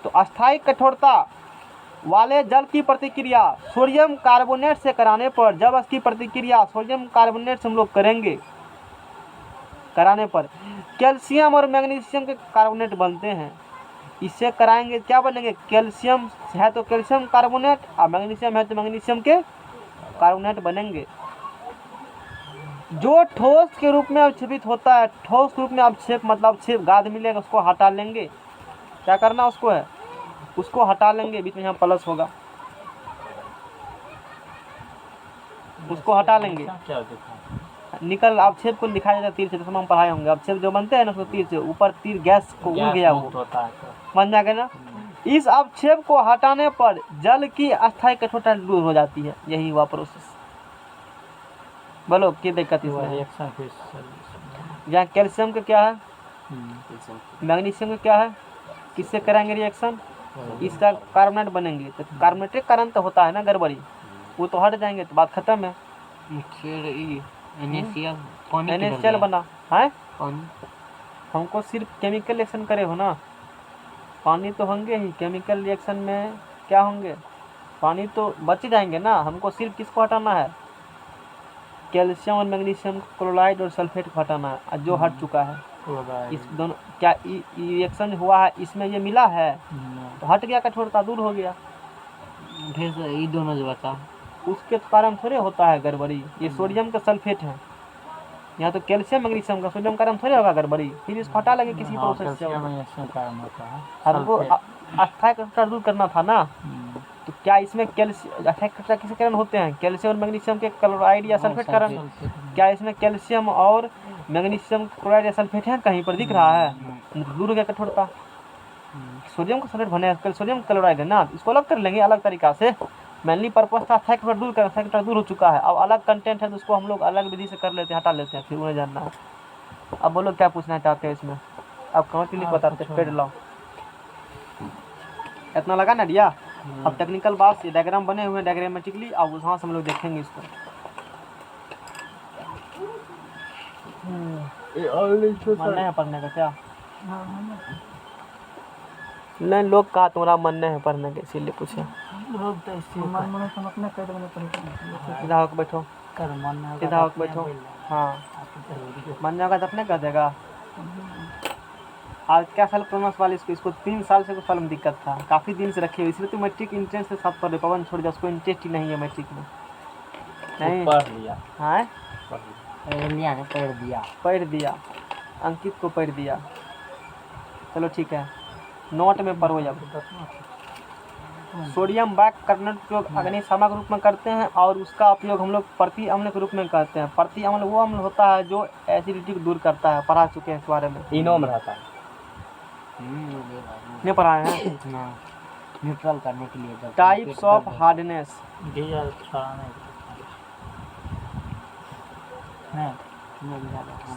तो अस्थायी कठोरता वाले जल की प्रतिक्रिया सोडियम कार्बोनेट से कराने पर, जब इसकी प्रतिक्रिया सोडियम कार्बोनेट से हम लोग करेंगे, कराने पर कैल्शियम और मैग्नीशियम के कार्बोनेट बनते हैं। इससे कराएंगे क्या बनेंगे? कैल्शियम है तो कैल्शियम कार्बोनेट और मैग्नीशियम है तो मैग्नीशियम के कार्बोनेट बनेंगे। जो ठोस के रूप में अवक्षेपित होता है, ठोस रूप में अवक्षेप मतलब अवक्षेप गाद मिलेगा, उसको हटा लेंगे। क्या करना उसको है? उसको हटा लेंगे। बीच में यहाँ प्लस होगा, उसको हटा लेंगे। निकल अवक्षेप को लिखा जाता है तीर से, तो हम पढ़ाए होंगे। अवक्षेप जो बनते हैं ना, उसको तीर से ऊपर, तीर गैस को उड़ गया वो, समझ में आ गया ना। इस अवक्षेप को हटाने पर जल की अस्थायी कठोरता दूर हो जाती है। यही हुआ प्रोसेस। बोलो क्या दिक्कत इसमें? यहाँ कैल्शियम का क्या है, मैग्नीशियम का क्या है, किससे कराएंगे रिएक्शन? इसका कार्बोनेट बनेंगे। तो कार्बोनेट के कारण तो होता है ना गड़बड़ी, वो तो हट जाएंगे तो बात खत्म है। NaCl बना है। हमको सिर्फ केमिकल रिएक्शन करे हो ना, पानी तो होंगे ही। केमिकल रिएक्शन में क्या होंगे? पानी तो बच जाएंगे ना। हमको सिर्फ किसको हटाना है? कैल्शियम और मैग्नीशियम क्लोराइड और सल्फेट को हटाना है, जो हट चुका है। इस दोनों क्या रिएक्शन हुआ है, इसमें ये मिला है तो हट गया, कठोरता दूर हो गया। ये दोनों जो बचा उसके कारण थोड़े होता है गड़बड़ी। ये सोडियम का सल्फेट है, यहाँ तो कैल्शियम मैग्नीशियम का, सोडियम कारण थोड़े होगा गड़बड़ी। फिर इसको हटा लगे किसी प्रोसेस से। हमको अस्थायी कठोरता दूर करना था ना, तो क्या इसमें कैल्शियम अस्थायी कठोरता किसी कारण होते हैं? कैल्शियम और मैग्नीशियम के क्लोराइड या सल्फेट कारण। क्या इसमें कैल्शियम और मैग्नीशियम क्लोराइड या सल्फेट है? कहीं पर दिख रहा है? दूर हो गया कठोरता। सोडियम का सल्फेट बने सोडियम क्लोराइड है ना, इसको अलग कर लेंगे अलग तरीका से। मेनली पर्पस था फैक्टर दूर कर, फैक्टर दूर हो चुका है, अब अलग कंटेंट है तो उसको हम लोग अलग विधि से कर लेते हैं, हटा लेते हैं, फिर उन्हें जानना है। अब बोलो क्या पूछना चाहते हैं इसमें, अब कहाँ क्लिक बताते हैं, पेड़ लाओ। इतना लगा ना दिया। अब टेक्निकल बात से डायग्राम बने हुए हैं डायग्रामेटिकली, अब वहाँ से हम लोग देखेंगे इसको। मन है पढ़ने का क्या? नहीं, लोग कहा तुम्हारा मन नहीं है पढ़ने का इसीलिए पूछे। सीधा होकर बैठो, सीधा होकर बैठो। हाँ मन जाएगा तो अपने कर देगा। आज क्या साल प्रोनस वाले इसको 3 साल से कुछ साल में दिक्कत था, काफ़ी दिन से रखे हुए, इसलिए तो मैट्रिक इंट्रेंस से साथ पढ़ रहे। पवन छोड़ दिया, उसको इंटरेस्ट ही नहीं है मैट्रिक में। नहीं पढ़ लिया, हाँ पढ़ दिया अंकित को पढ़ दिया। चलो ठीक है, नोट में पढ़ो। जब सोडियम बाइकार्बोनेट उपयोग अग्निशामक रूप में करते हैं और उसका उपयोग हम लोग प्रति अम्ल के रूप में करते हैं। प्रति अम्ल वो अम्ल होता है जो एसिडिटी को दूर करता है, पढ़ा चुके हैं इस बारे में। इनो में रहता है, नहीं पढ़ाए हैं? न्यूट्रल करने के लिए। टाइप्स ऑफ हार्डनेस,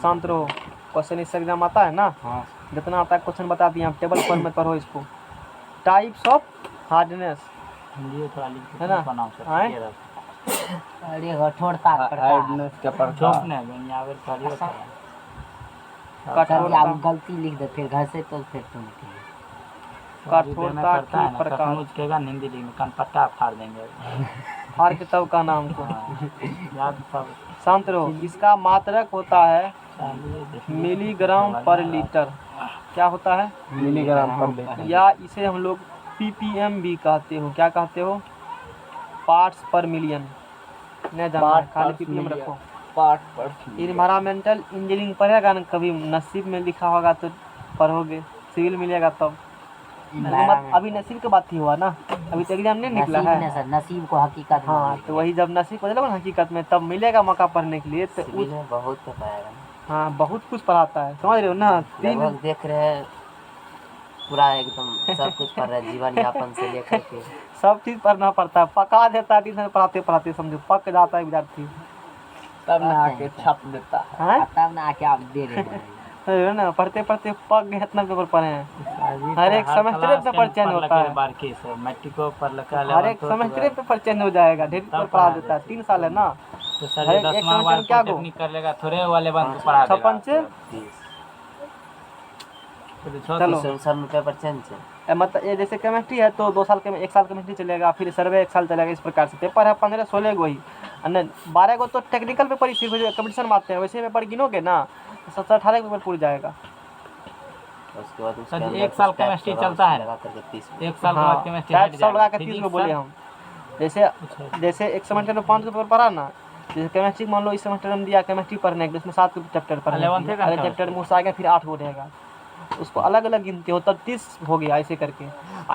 शांत रहो। क्वेश्चन इस एग्जाम आता है ना, हाँ जितना आता है क्वेश्चन बता दिए, आप टेबल फॉर्म में पढ़ो इसको। टाइप्स ऑफ हार्डनेस है ना, अरे कठोरता हार्डनेस का प्रकार, कठोरता आप गलती लिख दे फिर घर से तो फिर तुम कठोरता की प्रकार। हिंदी लिखने कनपट्टा फाड़ देंगे। हर किताब का नाम को याद सब शांत रहो। इसका मात्रक होता है मिलीग्राम पर लीटर। क्या होता है? मिलीग्राम पर लीटर, या इसे हम लोग ppm भी कहते हो। क्या कहते हो? पार्ट्स पर मिलियन। नहीं जानना है, खाली ppm रखो। पार्ट पर इन्वायरमेंटल इंजीनियरिंग पढ़ेगा ना कभी, नसीब में लिखा होगा तो पढ़ोगे, सिविल मिलेगा तब। अभी नसीब की बात ही हुआ ना, अभी तो एग्जाम नहीं निकला है। नसीब को हकीकत। हाँ तो वही जब नसीब बदलेगा ना हकीकत में, तब मिलेगा मौका पढ़ने के लिए। तो बहुत तो पाएगा। हाँ बहुत कुछ पढ़ाता है, समझ रहे हो ना। लगभग देख रहे हैं पूरा एकदम सब कुछ पढ़ रहे हैं, जीवन यापन से लेकर के सब चीज पढ़ना पड़ता है, पका देता है ट्यूशन पढ़ाते पढ़ाते, समझो पक जाता है विद्यार्थी, तब ना आके छाप देता है। हाँ तब ना आके आप दे रहे हैं। है ना, पढ़ते पढ़ते पक गए, इतना पेपर पढ़े हैं। हर एक सेमेस्टर में पेपर चेंज होता है, हर एक सेमेस्टर में पेपर चेंज हो जाएगा, ढेर पेपर पढ़ा देता है। 3 साल है ना, हर एक सेमेस्टर में क्या गो कर लेगा, थोड़े वाले बंद को पढ़ा देगा। 56 चलो सर में पेपर चेंज है। मतलब ये जैसे केमिस्ट्री है तो 2 साल के 1 साल केमिस्ट्री चलेगा, फिर सर्वे 1 साल चलेगा, इस प्रकार से पेपर है 15-16 गो ही, 12 गो तो टेक्निकल पेपर ही सिर्फ कंपटीशन में आते हैं। वैसे पेपर गिनोगे ना 17-18 पेपर पूरी जाएगा। उसके बाद सर 1 साल केमिस्ट्री चलता है, 1 साल के बाद केमिस्ट्री हट 100 लगा के जाएगा। 30 को बोले हम। जैसे एक सेमेस्टर में 5 पेपर पढ़ा ना, जैसे केमिस्ट्री मान लो इस सेमेस्टर में दिया केमिस्ट्री पढ़ने के, उसमें 7 चैप्टर पढ़ने, अगले चैप्टर में आ गया, फिर 8 हो रहेगा, उसको अलग अलग गिनते हो तब 30 हो गया। ऐसे करके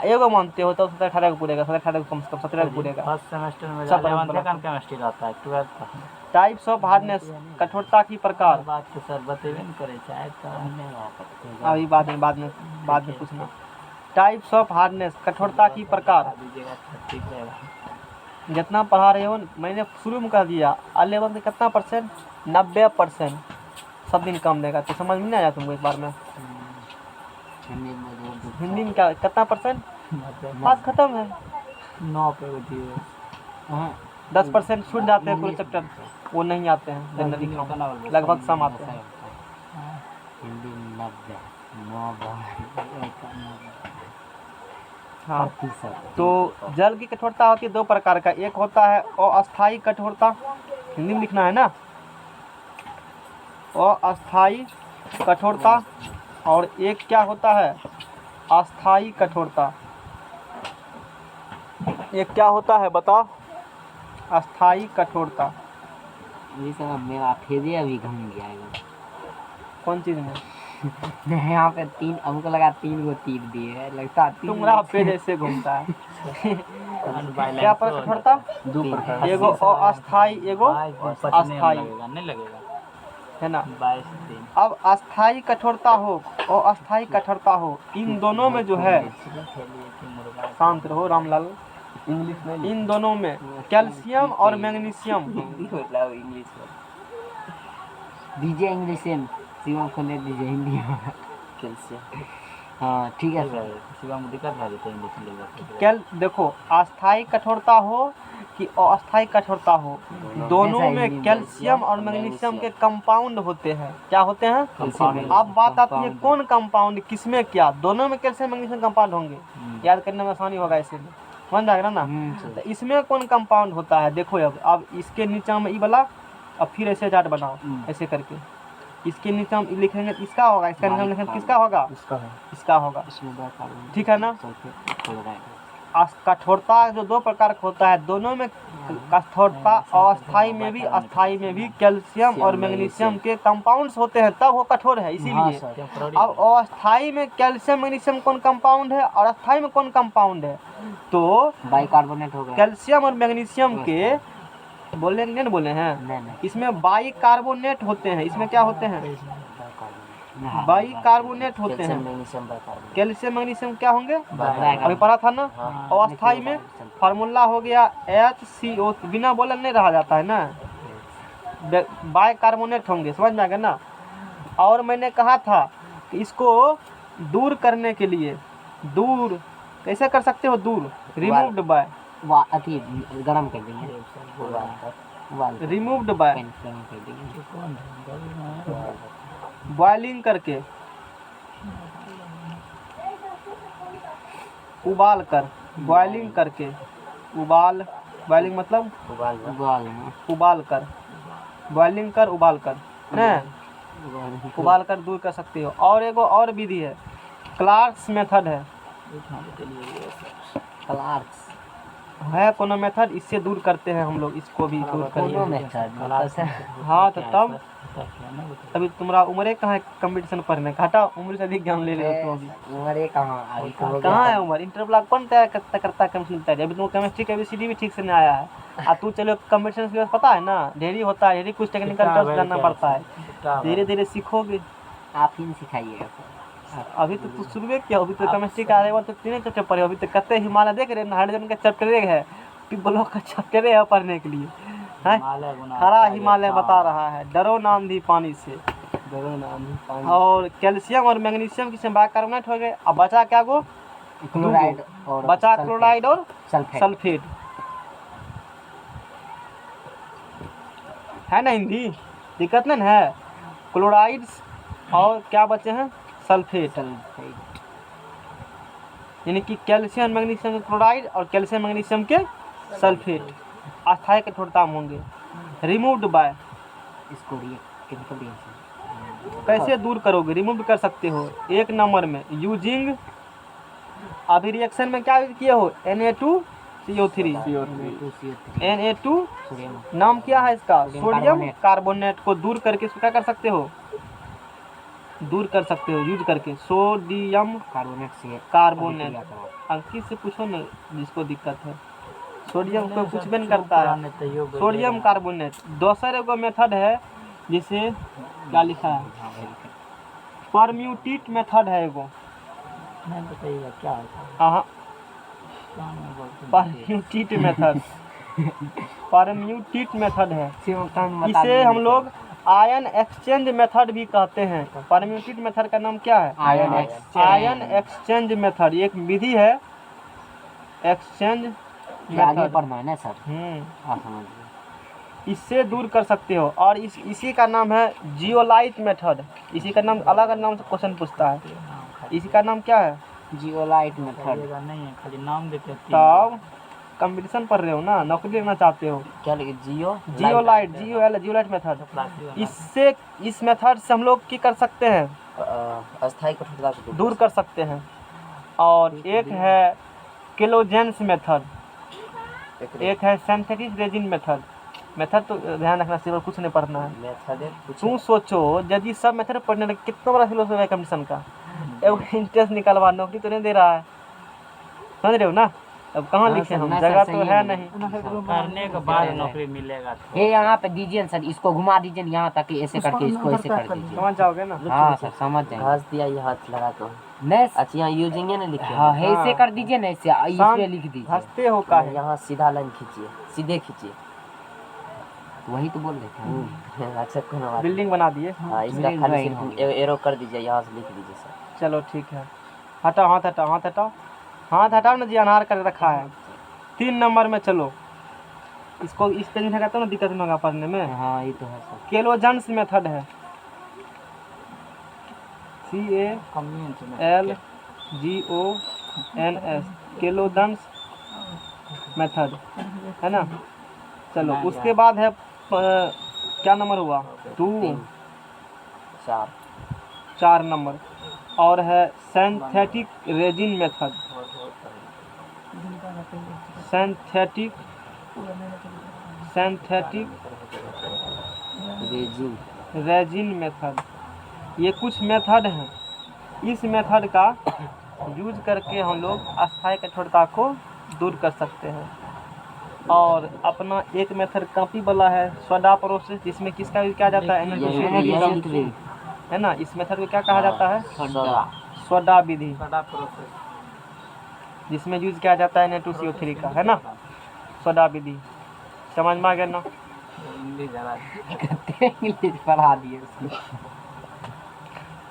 एगो मानते हो तब 17-18 को पूरेगा, 17-18 को कम से कम 17 को पूरेगा। फर्स्ट सेमेस्टर में सब 11th का केमिस्ट्री रहता है, 12th का। टाइप्स ऑफ हार्डनेस, कठोरता की प्रकार। बात तो सर बतेबे नहीं करे, चाहे तो अभी बाद में पूछना। टाइप्स ऑफ हार्डनेस, कठोरता की प्रकार। दीजिएगा तो ठीक रहेगा। जितना पढ़ा रहे हो, मैंने शुरू में कह दिया, 11 में कितना परसेंट? 90%। सब दिन कम देगा, तो समझ में नहीं आया तुमको इस बार में। हिंदी में क्या कितना परसेंट? बात खत्म है। 9 पे होती है, 10% छूट जाते हैं पूरे चैप्टर, वो नहीं आते हैं जनरली, लगभग सम आते हैं। हाँ तो जल की कठोरता होती है 2 प्रकार का, एक होता है अस्थायी कठोरता, हिंदी में लिखना है ना, अस्थायी कठोरता, और एक क्या होता है? अस्थायी कठोरता। एक क्या होता है बताओ? अस्थायी कठोरता। ये सब मेरा फेदे अभी घूम गया है। कौन चीज में? यहाँ पे 3, हमको लगा 3 गो तीर दिए है, लगता 3 तुम्हारा पेज ऐसे घूमता है। क्या पर कठोरता? 2 प्रकार, एगो अस्थायी, एगो अस्थायी नहीं लगेगा है ना। 22 दिन अब अस्थाई कठोरता हो और अस्थाई कठोरता हो, इन दोनों में जो है, शांत रहो रामलाल, इंग्लिश में इन दोनों में कैल्शियम और मैग्नीशियम, हिंदी बोला इंग्लिश में दीजिए इंग्लिश में, शिवम को ले दीजिए हिंदी में। कैल्शियम हाँ ठीक है सर। शिवा में दिक्कत भा जेतै इंग्लिश ले जाके। कैल देखो अस्थाई कठोरता हो कि अस्थाई कठोरता हो, दोनों जैसा में हिंदी में कैल्शियम और मैग्नीशियम के कंपाउंड होते हैं। क्या होते हैं? कैल्शियम अब बात आती है कौन कंपाउंड किसमें क्या, दोनों में कैल्शियम मैग्नीशियम कंपाउंड होंगे, याद करने में आसानी होगा इसीलिए, समझ जाएगा ना। तो इसमें कौन कंपाउंड होता है देखो, अब इसके नीचे में ई वाला, अब फिर ऐसे चार्ट बनाओ ऐसे करके, इसके नीचे हम लिखेंगे इसका होगा, इसका नीचे हम लिखेंगे किसका होगा, इसका होगा, इसमें बाइकार्बोनेट ठीक है ना। Sulphate chloride. कठोरता जो दो प्रकार का होता है, दोनों में कठोरता, अस्थाई में भी अस्थाई में भी कैल्शियम और मैग्नीशियम के कंपाउंड्स होते हैं, तब वो कठोर है हाँ इसीलिए। सर। अब अस्थाई में कैल्शियम मैग्नीशियम कौन कंपाउंड है और अस्थाई में कौन कंपाउंड है, तो बाइकार्बोनेट हो गया। कैल्शियम और मैग्नीशियम के बोले नहीं बोले हैं, नहीं इसमें बाइकार्बोनेट होते हैं, इसमें क्या होते हैं, बाइकार्बोनेट होते कैल्शियम हैं। मैग्नीशियम बाइकार्बोनेट कैल्शियम मैग्नीशियम क्या होंगे, बाइकार्बोनेट। अभी पढ़ा था ना। और अस्थाई में फार्मूला हो गया HCO, बिना बोले नहीं रहा जाता है ना, बाइकार्बोनेट होंगे, समझ में आ गया ना। और मैंने कहा था कि इसको दूर करने के लिए, दूर कैसे कर सकते हो, दूर रिमूव्ड बाय, अति गरम कर देंगे, उबाल कर, रिमूव्ड बाय पैन गरम कर देंगे। बॉइलिंग करके, उबाल कर, बॉइलिंग करके, बॉइलिंग मतलब उबालना, उबाल कर, बॉइलिंग कर उबाल कर न, उबाल कर दूर कर सकते हो। और एगो और विधि है, क्लार्क्स मेथड है, क्लार्क्स है कोनो मेथड, इससे दूर करते हैं हम लोग, इसको भी दूर कोनो करिए। मेथड। हाँ तो तब अभी तुम्हारा उम्र कहाँ है कंपटीशन पढ़ने का, हटा उम्र से अधिक ज्ञान ले रहे हो तुम अभी। उम्र कहाँ अभी तो हो कहाँ गया। है उम्र, इंटर ब्लॉक कौन तैयार करता है केमिस्ट्री तैयारी, अभी तुमको केमिस्ट्री का ABCD भी ठीक से नहीं आया है। आ तू चलो कंपटीशन सिलेबस पता है ना, ढेरी होता है, ढेरी कुछ टेक्निकल टर्म्स जानना पड़ता है, धीरे धीरे सीखोगे। आप ही सिखाइएगा। अभी तो तू शुरू किया, अभी तो केमिस्ट्री का आएगा तो 3 चैप्टर पढ़े, अभी तो कते हिमालय देख रहे हैं, हाइड्रोजन का चैप्टर है, ब्लॉक का चैप्टर है पढ़ने के लिए, है खड़ा हिमालय बता रहा है, डरो ना आंधी पानी से। और कैल्शियम और मैग्नीशियम की बाइकार्बोनेट हो गए, अब बचा क्या गो, क्लोराइड और बचा क्लोराइड और सल्फेट। सल्फेट, है ना, हिंदी दिक्कत नहीं है। क्लोराइड्स और क्या बचे हैं, सल्फेट, यानी कि कैल्शियम मैग्नीशियम के क्लोराइड और कैल्शियम मैग्नीशियम के सल्फेट अस्थायी कठोरता में होंगे। रिमूव्ड बाय, इसको केमिकल रिएक्शन कैसे दूर करोगे, रिमूव कर सकते हो, एक नंबर में यूजिंग, अभी रिएक्शन में क्या यूज किए हो, Na2CO3, Na2 सोडियम नाम क्या है इसका, सोडियम सोडियम कार्बोनेट। कार्बोनेट को दूर करके इसको क्या कर सकते हो, दूर कर सकते हो यूज करके, सोडियम कार्बोनेट से कार्बोनेट। अंकित से पूछो ना जिसको दिक्कत है, सोडियम को कुछ भी नहीं करता है, सोडियम कार्बोनेट। दूसरा एगो मेथड है जिसे क्या लिखा है, परम्यूटेट मेथड है एगो, हाँ परम्यूटेट मेथड, परम्यूटेट मेथड है, इसे हम लोग आयन एक्सचेंज मेथड भी कहते हैं। परम्यूटेट मेथड का नाम क्या है, आयन एक्सचेंज मेथड, एक विधि है एक्सचेंज आगे मेथड। पढ़ना है ना सर, आप समझ लो। इससे दूर कर सकते हो। और इसी का नाम है जियोलाइट मेथड, इसी का नाम अलग अलग नाम से क्वेश्चन पूछता है, इसी का नाम क्या है, जियोलाइट मेथड। नहीं है, खाली नाम देते हैं। तब कंपटीशन पढ़ रहे हो ना, नौकरी लेना चाहते हो, क्या लिखे, जियोलाइट, जियोलाइट मेथड। इससे इस मेथड से हम लोग क्या कर सकते हैं, अस्थायी कठोरता को दूर कर सकते हैं। और एक है केलोजेंस मेथड, एक है सिंथेटिक रेजिन मेथड। मेथड तो ध्यान रखना, सिर्फ कुछ नहीं पढ़ना है। मेथड तू सोचो यदि सब मेथड पढ़ने लगे कितना बड़ा सिलेबस है कंपटीशन का, एगो इंटरेस्ट निकलवा, नौकरी तो नहीं दे रहा है, समझ रहे हो ना। अब कहाँ लिखे हम, जगह तो है नहीं। करने के बाद नौकरी मिलेगा तो ये यहाँ पे दीजिए ना सर, इसको घुमा दीजिए ना यहाँ तक, ऐसे करके इसको ऐसे कर दीजिए। समझ जाओगे ना। हाँ सर समझ जाएंगे। घास दिया ये हाथ लगा तो। नहीं अच्छा यहाँ यूजिंग है ना लिखे। हाँ ऐसे कर दीजिए ना, ऐसे इस पे लिख दीजिए। हंसते हो का है। यहाँ सीधा लाइन खींचिए, सीधे खींचिए। वही तो बोल रहे थे। अच्छा कोनो बात बिल्डिंग बना दिए। नहीं। हाँ इसका बिल्डिंग खाली ड्राइंग सिर्फ एरो कर दीजिए, यहाँ से लिख दीजिए सर। चलो ठीक है, हटाओ हाथ, हटाओ हाथ, हटाओ हाथ, हटाओ ना जी, अनार कर रखा है। 3 नंबर में चलो, इसको इस पेज में कहते हो ना, दिक्कत नहीं होगा पढ़ने में। हाँ ये तो है सर। केलोजन्स मेथड है, CALGONS, केलोजन्स मेथड है ना। चलो उसके बाद है क्या नंबर हुआ, 2 4 4 नंबर, और है synthetic resin method. Synthetic resin method, ये कुछ मेथड हैं। इस मेथड का यूज करके हम लोग अस्थायी कठोरता को दूर कर सकते हैं। और अपना एक मेथड कापी वाला है, सोडा प्रोसेस, जिसमें किसका यूज किया जाता है, NaCO3 है ना। इस मेथड को क्या कहा जाता है, सोडा विधि, जिसमें यूज किया जाता है Na2CO3 का, है ना, सोडा विधि। समझ में आ गया ना। इंग्लिश पढ़ा दिए उसको।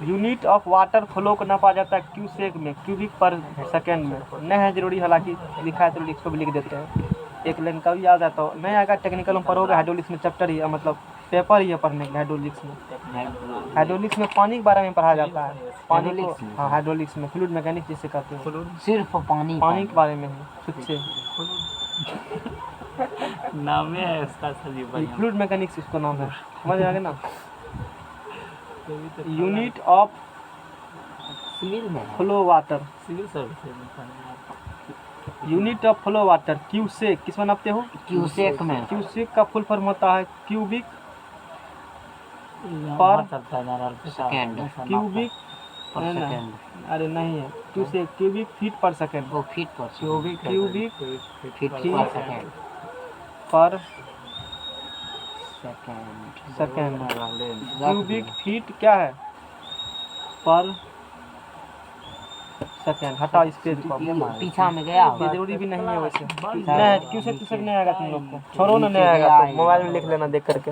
यूनिट ऑफ वाटर फ्लो को नापा जाता है क्यूसेक में, क्यूबिक पर सेकेंड में। नहीं है जरूरी, हालांकि लिखा है तो इसको भी लिख देते हैं। एक लाइन का भी याद आता हो, नहीं आएगा टेक्निकल में पढ़ोगे, हाइड्रोलिक्स में चैप्टर ही है, मतलब पेपर ही है पढ़ने के। हाइड्रोलिक्स में पानी के बारे में पढ़ा जाता है। पानी को, हाँ हाइड्रोलिक्स में फ्लूइड मैकेनिक्स जिसे कहते हैं, सिर्फ पानी पानी के बारे में है खुद से। नाम है इसका सभी बढ़िया। फ्लूइड मैकेनिक्स इसको नाम है, समझ आ गया ना। यूनिट ऑफ सिविल में फ्लो वाटर, सिविल सर्विसेज में unit of flow water, cusec किस में नापते हो, क्यूसेक में। क्यूसेक का फुल फॉर्म होता है क्यूबिक पर सेकेंड। क्यूबिक पर है ना, सेकेंड। अरे नहीं है, क्यूसेक क्यूबिक फीट पर सेकेंड, वो फीट पर क्यूबिक फीट पर सेकेंड। पर सेकेंड। क्यूबिक फीट क्या है, पर सेकेंड। हटाओ इस पेज को, पीछा में गया ये जरूरी भी नहीं है वैसे। नहीं क्यूसेक नहीं आएगा तुम लोग को, छोड़ो ना, नहीं आएगा तो मोबाइल में लिख लेना देख करके।